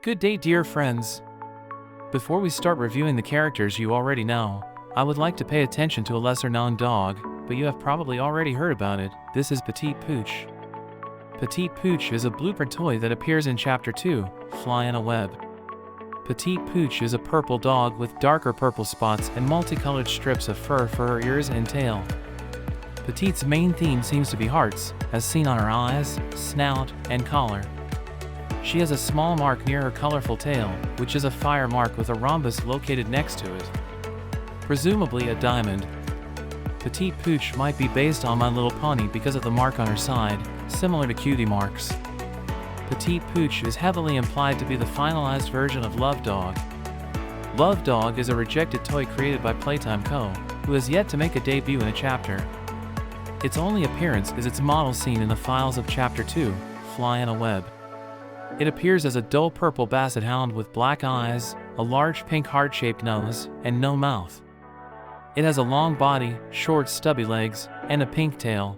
Good day, dear friends. Before we start reviewing the characters you already know, I would like to pay attention to a lesser-known dog, but you have probably already heard about it. This is Petite Pooch. Petite Pooch is a blooper toy that appears in Chapter 2, Fly in a Web. Petite Pooch is a purple dog with darker purple spots and multicolored strips of fur for her ears and tail. Petite's main theme seems to be hearts, as seen on her eyes, snout, and collar. She has a small mark near her colorful tail, which is a fire mark with a rhombus located next to it. Presumably a diamond. Petite Pooch might be based on My Little Pony because of the mark on her side, similar to cutie marks. Petite Pooch is heavily implied to be the finalized version of Love Dog. Love Dog is a rejected toy created by Playtime Co., who has yet to make a debut in a chapter. Its only appearance is its model seen in the files of Chapter 2, Fly in a Web. It appears as a dull purple basset hound with black eyes, a large pink heart-shaped nose, and no mouth. It has a long body, short stubby legs, and a pink tail.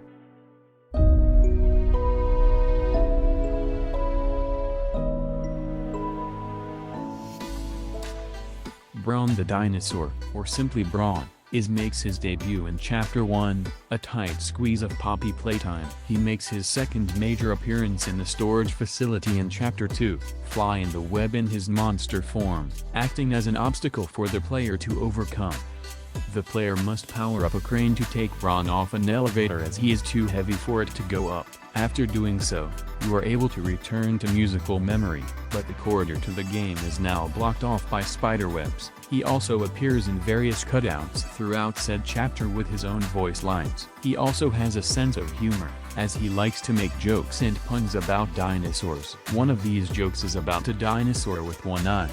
Bron the dinosaur, or simply Bron, makes his debut in Chapter 1, A Tight Squeeze of Poppy Playtime. He makes his second major appearance in the storage facility in Chapter 2, Fly in the Web in his monster form, acting as an obstacle for the player to overcome. The player must power up a crane to take Bron off an elevator as he is too heavy for it to go up. After doing so, you are able to return to musical memory, but the corridor to the game is now blocked off by spiderwebs. He also appears in various cutouts throughout said chapter with his own voice lines. He also has a sense of humor, as he likes to make jokes and puns about dinosaurs. One of these jokes is about a dinosaur with one eye.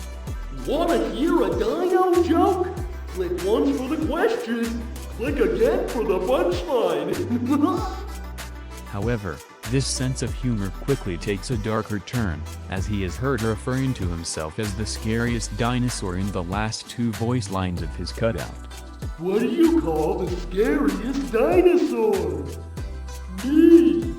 Wanna hear a dino joke? Click once for the question, click again for the punchline. However, this sense of humor quickly takes a darker turn, as he is heard referring to himself as the scariest dinosaur in the last two voice lines of his cutout. What do you call the scariest dinosaur? Me!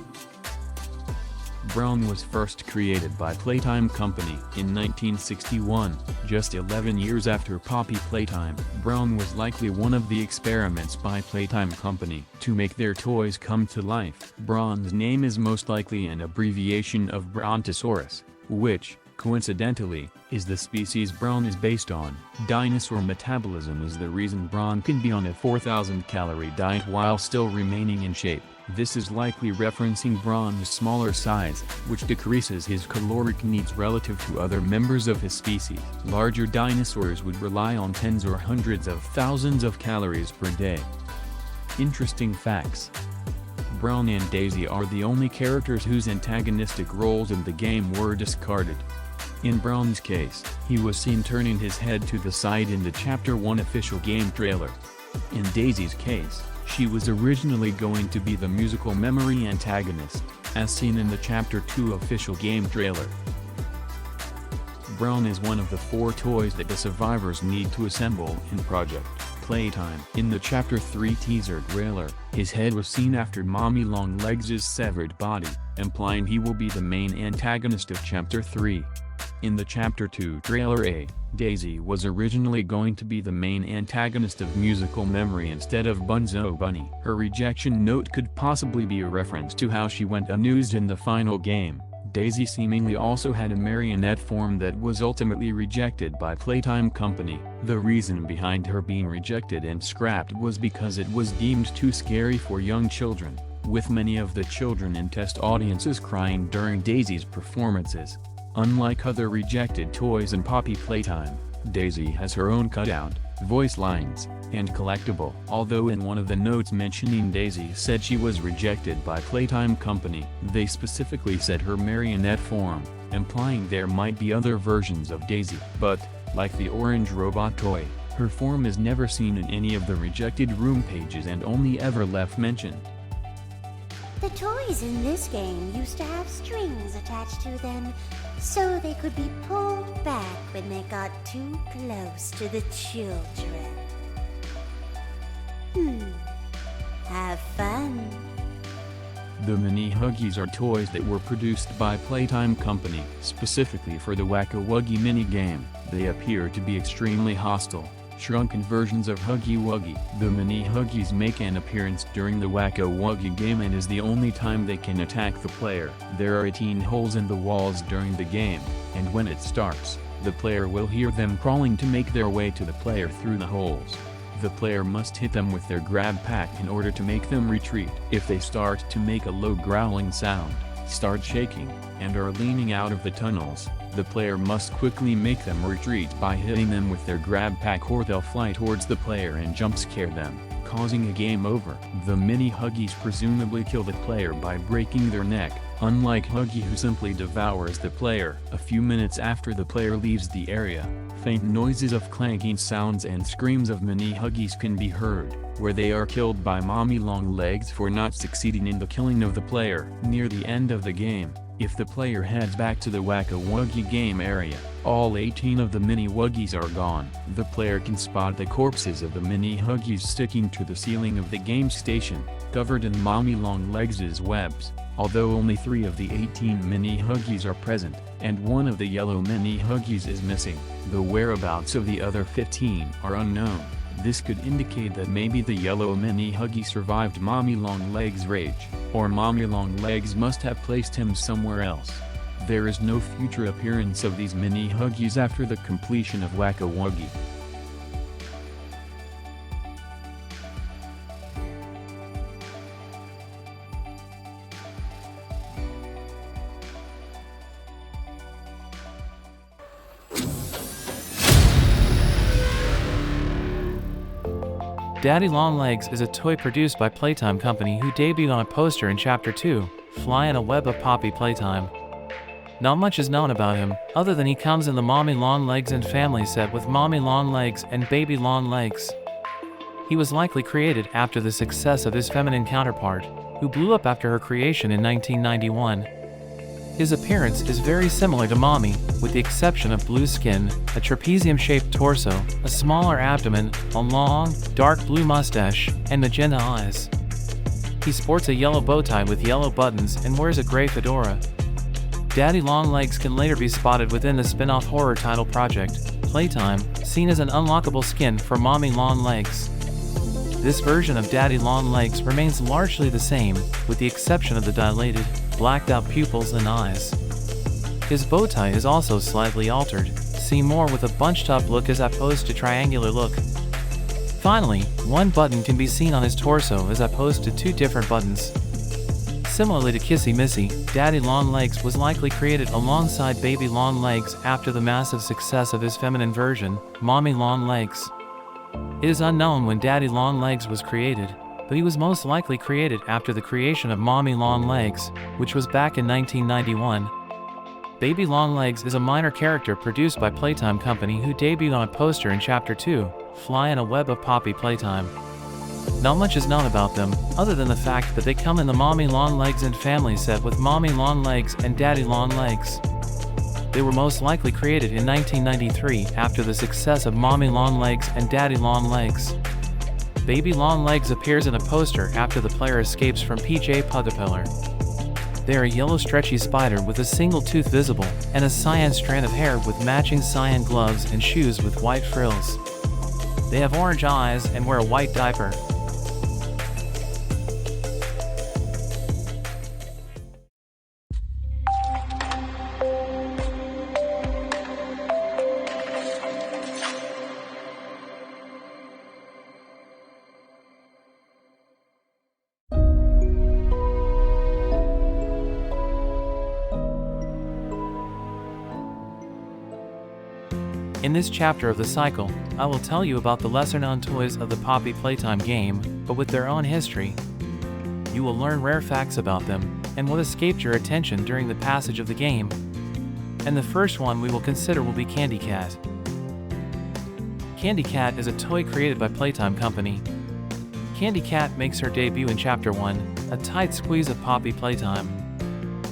Bron was first created by Playtime Company in 1961, just 11 years after Poppy Playtime. Bron was likely one of the experiments by Playtime Company to make their toys come to life. Bron's name is most likely an abbreviation of Brontosaurus, which, coincidentally, is the species Bron is based on. Dinosaur metabolism is the reason Bron can be on a 4,000-calorie diet while still remaining in shape. This is likely referencing Bron's smaller size, which decreases his caloric needs relative to other members of his species. Larger dinosaurs would rely on tens or hundreds of thousands of calories per day. Interesting facts. Bron and Daisy are the only characters whose antagonistic roles in the game were discarded. In Bron's case, he was seen turning his head to the side in the Chapter 1 official game trailer. In Daisy's case, she was originally going to be the musical memory antagonist, as seen in the Chapter 2 official game trailer. Bron is one of the 4 toys that the survivors need to assemble in Project Playtime. In the Chapter 3 teaser trailer, his head was seen after Mommy Longlegs' severed body, implying he will be the main antagonist of Chapter 3. In the Chapter 2 trailer Daisy was originally going to be the main antagonist of musical memory instead of Bunzo Bunny. Her rejection note could possibly be a reference to how she went unused in the final game. Daisy seemingly also had a marionette form that was ultimately rejected by Playtime Company. The reason behind her being rejected and scrapped was because it was deemed too scary for young children, with many of the children in test audiences crying during Daisy's performances. Unlike other rejected toys in Poppy Playtime, Daisy has her own cutout, voice lines, and collectible. Although in one of the notes mentioning Daisy said she was rejected by Playtime Company, they specifically said her marionette form, implying there might be other versions of Daisy. But, like the orange robot toy, her form is never seen in any of the rejected room pages and only ever left mentioned. The toys in this game used to have strings attached to them, so they could be pulled back when they got too close to the children. Have fun. The mini Huggies are toys that were produced by Playtime Company specifically for the Wacka-Wuggy minigame. They appear to be extremely hostile, shrunken versions of Huggy Wuggy. The mini Huggies make an appearance during the Wacka-Wuggy game and is the only time they can attack the player. There are 18 holes in the walls during the game, and when it starts, the player will hear them crawling to make their way to the player through the holes. The player must hit them with their grab pack in order to make them retreat. If they start to make a low growling sound, start shaking, and are leaning out of the tunnels, the player must quickly make them retreat by hitting them with their grab pack, or they'll fly towards the player and jump scare them, causing a game over. The mini Huggies presumably kill the player by breaking their neck, unlike Huggy, who simply devours the player. A few minutes after the player leaves the area, faint noises of clanking sounds and screams of mini Huggies can be heard, where they are killed by Mommy Longlegs for not succeeding in the killing of the player. Near the end of the game, if the player heads back to the Wacka-Wuggy game area, all 18 of the mini Wuggies are gone. The player can spot the corpses of the mini Huggies sticking to the ceiling of the game station, covered in Mommy Longlegs' webs. Although only 3 of the 18 mini Huggies are present, and one of the yellow mini Huggies is missing, the whereabouts of the other 15 are unknown. This could indicate that maybe the yellow mini Huggy survived Mommy Longlegs' rage, or Mommy Longlegs must have placed him somewhere else. There is no future appearance of these mini Huggies after the completion of Wacka-Wuggy. Daddy Longlegs is a toy produced by Playtime Company who debuted on a poster in Chapter 2, Fly in a Web of Poppy Playtime. Not much is known about him, other than he comes in the Mommy Longlegs and Family set with Mommy Longlegs and Baby Longlegs. He was likely created after the success of his feminine counterpart, who blew up after her creation in 1991. His appearance is very similar to Mommy, with the exception of blue skin, a trapezium-shaped torso, a smaller abdomen, a long, dark blue mustache, and magenta eyes. He sports a yellow bow tie with yellow buttons and wears a gray fedora. Daddy Longlegs can later be spotted within the spin-off horror title Project Playtime, seen as an unlockable skin for Mommy Longlegs. This version of Daddy Longlegs remains largely the same, with the exception of the dilated, blacked-out pupils and eyes. His bow tie is also slightly altered, see more with a bunched-up look as opposed to triangular look. Finally, one button can be seen on his torso as opposed to 2 different buttons. Similarly to Kissy Missy, Daddy Longlegs was likely created alongside Baby Longlegs after the massive success of his feminine version, Mommy Longlegs. It is unknown when Daddy Longlegs was created, but he was most likely created after the creation of Mommy Longlegs, which was back in 1991. Baby Longlegs is a minor character produced by Playtime Company who debuted on a poster in Chapter 2, Fly in a Web of Poppy Playtime. Not much is known about them, other than the fact that they come in the Mommy Longlegs and Family set with Mommy Longlegs and Daddy Longlegs. They were most likely created in 1993 after the success of Mommy Longlegs and Daddy Longlegs. Baby Longlegs appears in a poster after the player escapes from PJ Pug-a-Pillar. They are a yellow stretchy spider with a single tooth visible, and a cyan strand of hair with matching cyan gloves and shoes with white frills. They have orange eyes and wear a white diaper. In this chapter of the cycle, I will tell you about the lesser-known toys of the Poppy Playtime game, but with their own history. You will learn rare facts about them, and what escaped your attention during the passage of the game. And the first one we will consider will be Candy Cat. Candy Cat is a toy created by Playtime Company. Candy Cat makes her debut in Chapter 1, a tight squeeze of Poppy Playtime.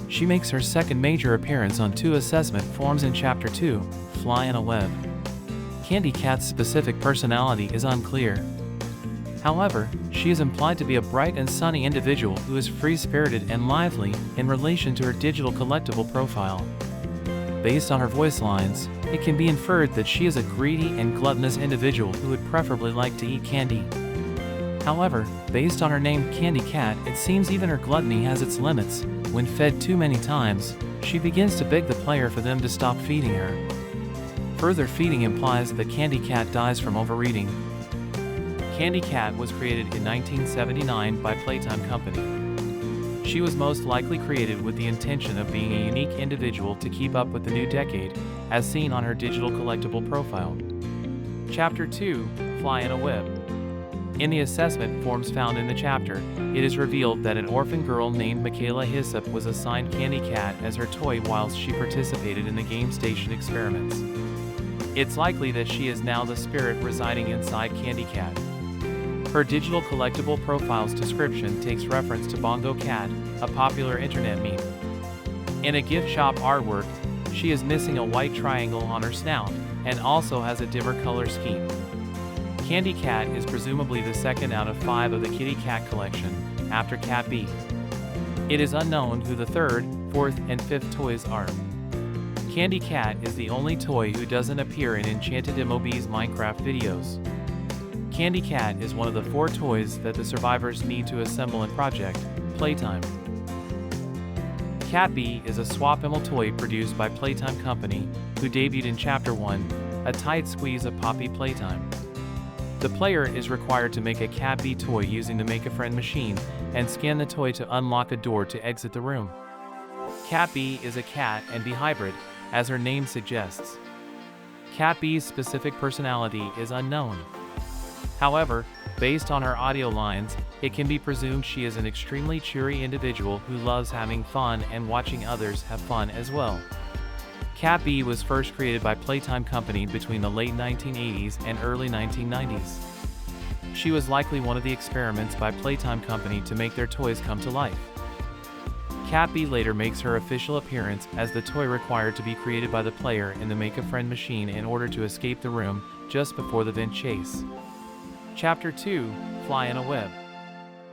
She makes her second major appearance on 2 assessment forms in Chapter 2, Fly in a Web. Candy Cat's specific personality is unclear. However, she is implied to be a bright and sunny individual who is free-spirited and lively in relation to her digital collectible profile. Based on her voice lines, it can be inferred that she is a greedy and gluttonous individual who would preferably like to eat candy. However, based on her name Candy Cat, it seems even her gluttony has its limits. When fed too many times, she begins to beg the player for them to stop feeding her. Further feeding implies that Candy Cat dies from overeating. Candy Cat was created in 1979 by Playtime Company. She was most likely created with the intention of being a unique individual to keep up with the new decade, as seen on her digital collectible profile. Chapter 2, Fly in a Web. In the assessment forms found in the chapter, it is revealed that an orphan girl named Michaela Hyssop was assigned Candy Cat as her toy whilst she participated in the game station experiments. It's likely that she is now the spirit residing inside Candy Cat. Her digital collectible profile's description takes reference to Bongo Cat, a popular internet meme. In a gift shop artwork, she is missing a white triangle on her snout, and also has a dimmer color scheme. Candy Cat is presumably the second out of 5 of the Kitty Cat collection, after Cat B. It is unknown who the third, fourth, and fifth toys are. Candy Cat is the only toy who doesn't appear in Enchanted MOB's Minecraft videos. Candy Cat is one of the 4 toys that the survivors need to assemble in Project Playtime. Cat B is a swap-imal toy produced by Playtime Company, who debuted in Chapter 1, a tight squeeze of Poppy Playtime. The player is required to make a Cat B toy using the Make-A-Friend machine and scan the toy to unlock a door to exit the room. Cat B is a cat and bee hybrid, as her name suggests. Cat B's specific personality is unknown. However, based on her audio lines, it can be presumed she is an extremely cheery individual who loves having fun and watching others have fun as well. Cat B was first created by Playtime Company between the late 1980s and early 1990s. She was likely one of the experiments by Playtime Company to make their toys come to life. Cat B later makes her official appearance as the toy required to be created by the player in the Make-A-Friend machine in order to escape the room just before the vent chase. Chapter 2, Fly in a Web.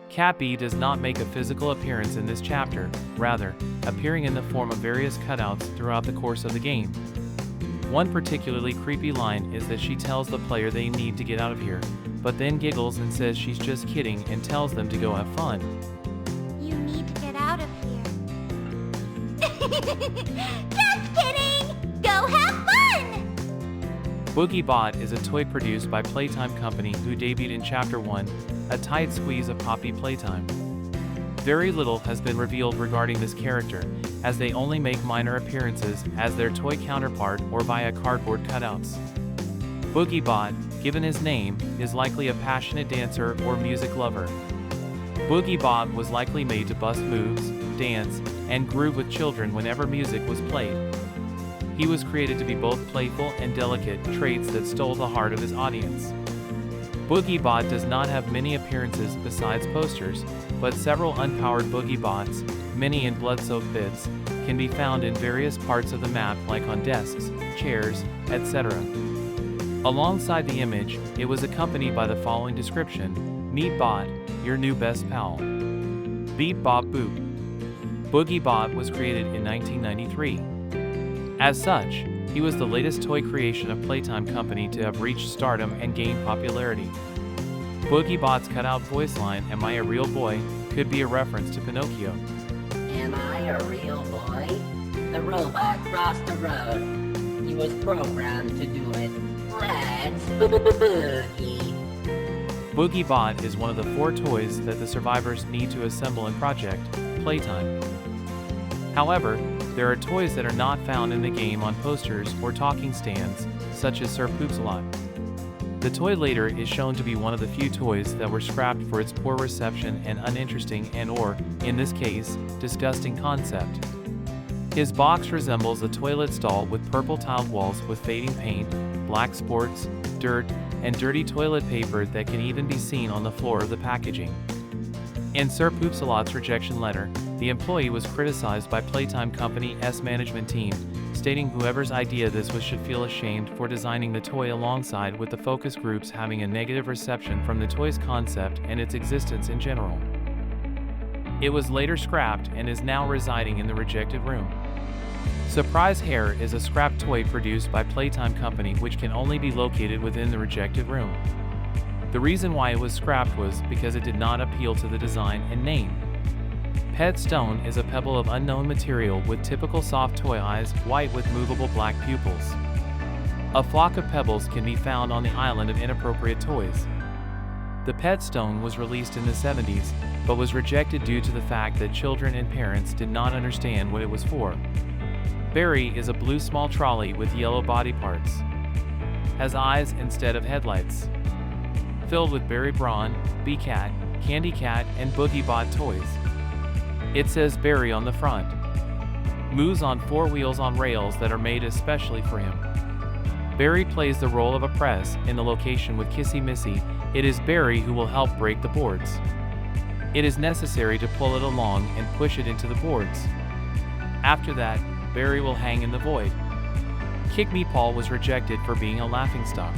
Cat B does not make a physical appearance in this chapter, rather, appearing in the form of various cutouts throughout the course of the game. One particularly creepy line is that she tells the player they need to get out of here, but then giggles and says she's just kidding and tells them to go have fun. You need to get out of here. Just kidding! Go have fun! Boogie Bot is a toy produced by Playtime Company who debuted in Chapter 1, a tight squeeze of Poppy Playtime. Very little has been revealed regarding this character, as they only make minor appearances as their toy counterpart or via cardboard cutouts. Boogie Bot, given his name, is likely a passionate dancer or music lover. Boogie Bot was likely made to bust moves, dance, and groove with children whenever music was played. He was created to be both playful and delicate, traits that stole the heart of his audience. Boogie Bot does not have many appearances besides posters, but several unpowered Boogie Bots, many in blood-soaked bits, can be found in various parts of the map like on desks, chairs, etc. Alongside the image, it was accompanied by the following description: Meet Bot, your new best pal. Beep Bop Boop. Boogie Bot was created in 1993. As such, he was the latest toy creation of Playtime Company to have reached stardom and gained popularity. Boogie Bot's cutout voice line, "Am I a real boy?" could be a reference to Pinocchio. Am I a real boy? The robot crossed the road. He was programmed to do it. Let's boogie. Boogie Bot is one of the 4 toys that the survivors need to assemble in Project Playtime. However, there are toys that are not found in the game on posters or talking stands, such as Sir Poopsalot. The toy later is shown to be one of the few toys that were scrapped for its poor reception and uninteresting and/or, in this case, disgusting concept. His box resembles a toilet stall with purple tiled walls with fading paint, black sports, dirt, and dirty toilet paper that can even be seen on the floor of the packaging. In Sir Poopsalot's rejection letter, The employee was criticized by Playtime Company's management team, stating whoever's idea this was should feel ashamed for designing the toy alongside with the focus groups having a negative reception from the toy's concept and its existence in general. It was later scrapped and is now residing in the rejected room. Surprise Hare is a scrap toy produced by Playtime Company which can only be located within the rejected room. The reason why it was scrapped was because it did not appeal to the design and name. Pet Stone is a pebble of unknown material with typical soft toy eyes, white with movable black pupils. A flock of pebbles can be found on the island of inappropriate toys. The Pet Stone was released in the 70s, but was rejected due to the fact that children and parents did not understand what it was for. Barry is a blue small trolley with yellow body parts. Has eyes instead of headlights. Filled with Barry Bron, B-Cat, Candy Cat, and Boogie Bot toys. It says Barry on the front. Moves on 4 wheels on rails that are made especially for him. Barry plays the role of a press in the location with Kissy Missy. It is Barry who will help break the boards. It is necessary to pull it along and push it into the boards. After that, Barry will hang in the void. Kick Me Paul was rejected for being a laughingstock.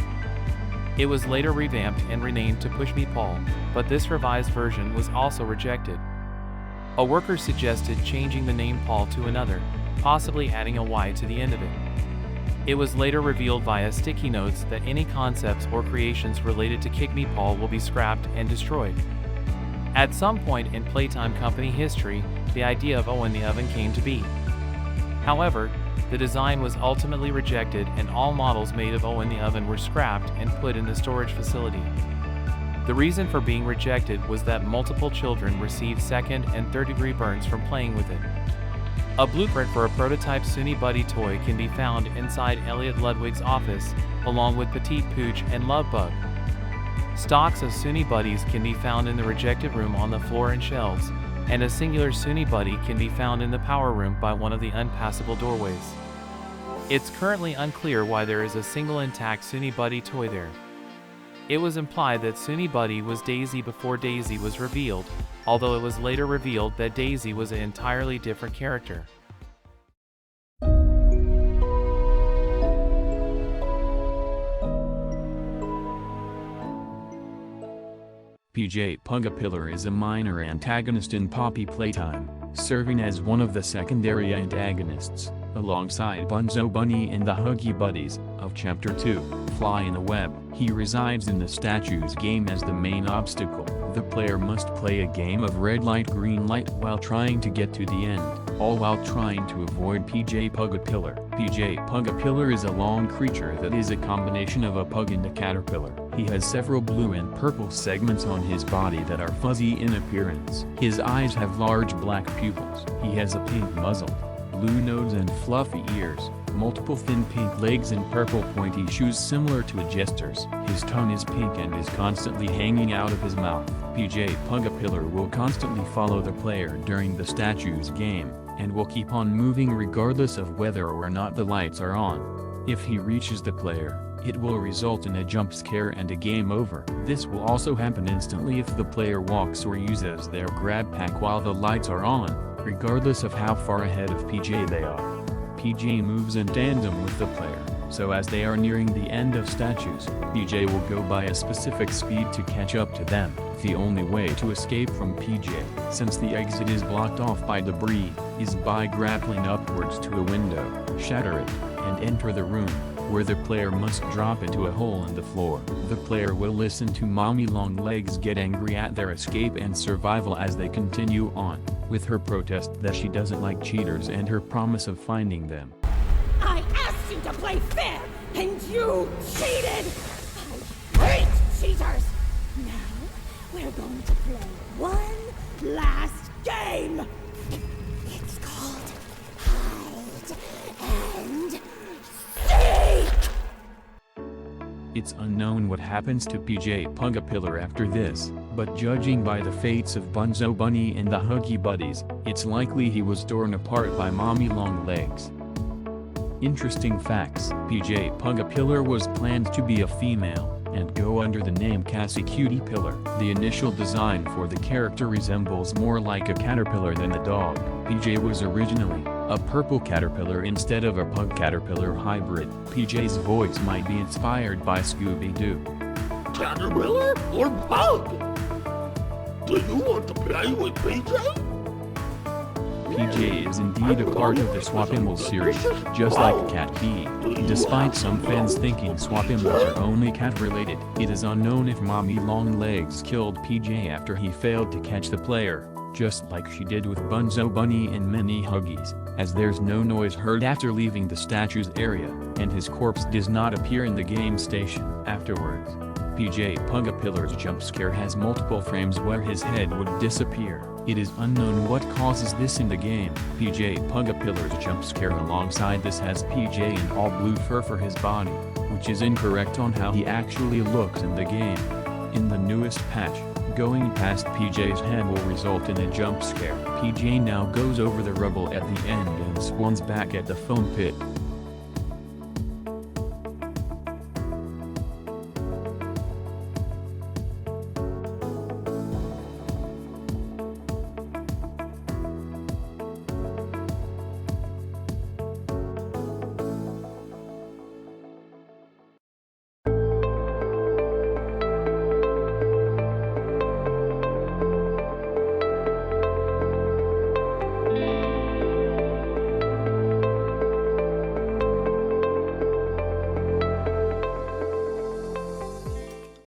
It was later revamped and renamed to Push Me Paul, but this revised version was also rejected. A worker suggested changing the name Paul to another, possibly adding a Y to the end of it. It was later revealed via sticky notes that any concepts or creations related to Kick Me Paul will be scrapped and destroyed. At some point in Playtime Company history, the idea of Owen the Oven came to be. However, the design was ultimately rejected and all models made of Owen the Oven were scrapped and put in the storage facility. The reason for being rejected was that multiple children received second and third-degree burns from playing with it. A blueprint for a prototype Sunni Buddi toy can be found inside Elliot Ludwig's office, along with Petite Pooch and Love Bug. Stocks of Sunni Buddis can be found in the rejected room on the floor and shelves, and a singular Sunni Buddi can be found in the power room by one of the unpassable doorways. It's currently unclear why there is a single intact Sunni Buddi toy there. It was implied that Sunni Buddi was Daisy before Daisy was revealed, although it was later revealed that Daisy was an entirely different character. PJ Pug-a-Pillar is a minor antagonist in Poppy Playtime, serving as one of the secondary antagonists, alongside Bunzo Bunny and the Huggy Buddies, of Chapter 2, Fly in a Web. He resides in the statues game as the main obstacle. The player must play a game of red light green light while trying to get to the end, all while trying to avoid PJ Pug-a-Pillar. PJ Pug-a-Pillar is a long creature that is a combination of a pug and a caterpillar. He has several blue and purple segments on his body that are fuzzy in appearance. His eyes have large black pupils. He has a pink muzzle, blue nose and fluffy ears, multiple thin pink legs and purple pointy shoes similar to a jester's. His tongue is pink and is constantly hanging out of his mouth. PJ Pug-a-Pillar will constantly follow the player during the statues game, and will keep on moving regardless of whether or not the lights are on. If he reaches the player, it will result in a jump scare and a game over. This will also happen instantly if the player walks or uses their grab pack while the lights are on, regardless of how far ahead of PJ they are. PJ moves in tandem with the player, so as they are nearing the end of statues, PJ will go by a specific speed to catch up to them. The only way to escape from PJ, since the exit is blocked off by debris, is by grappling upwards to a window, shatter it, and enter the room, where the player must drop into a hole in the floor. The player will listen to Mommy Longlegs get angry at their escape and survival as they continue on, with her protest that she doesn't like cheaters and her promise of finding them. I asked you to play fair, and you cheated! I hate cheaters! Now, we're going to play one last game! It's called Hide and Seek! It's unknown what happens to PJ Pug-a-Pillar after this, but judging by the fates of Bunzo Bunny and the Huggy Buddies, it's likely he was torn apart by Mommy Longlegs. Interesting facts: PJ Pug-a-Pillar was planned to be a female, and go under the name Cassie Cutie Pillar. The initial design for the character resembles more like a caterpillar than a dog. PJ was originally a purple caterpillar instead of a pug caterpillar hybrid. PJ's voice might be inspired by Scooby-Doo. Caterpillar or Pug? Do you want to play with PJ? PJ is indeed a part of the Swapimals series, just like Cat B. Despite some fans thinking Swapimals are only cat-related, it is unknown if Mommy Longlegs killed PJ after he failed to catch the player, just like she did with Bunzo Bunny and many Huggies, as there's no noise heard after leaving the statue's area, and his corpse does not appear in the game station afterwards. PJ Pug-a-Pillar's jump scare has multiple frames where his head would disappear. It is unknown what causes this in the game. PJ Pug-a-Pillar's jump scare alongside this has PJ in all blue fur for his body, which is incorrect on how he actually looks in the game. In the newest patch, going past PJ's head will result in a jump scare. PJ now goes over the rubble at the end and spawns back at the foam pit.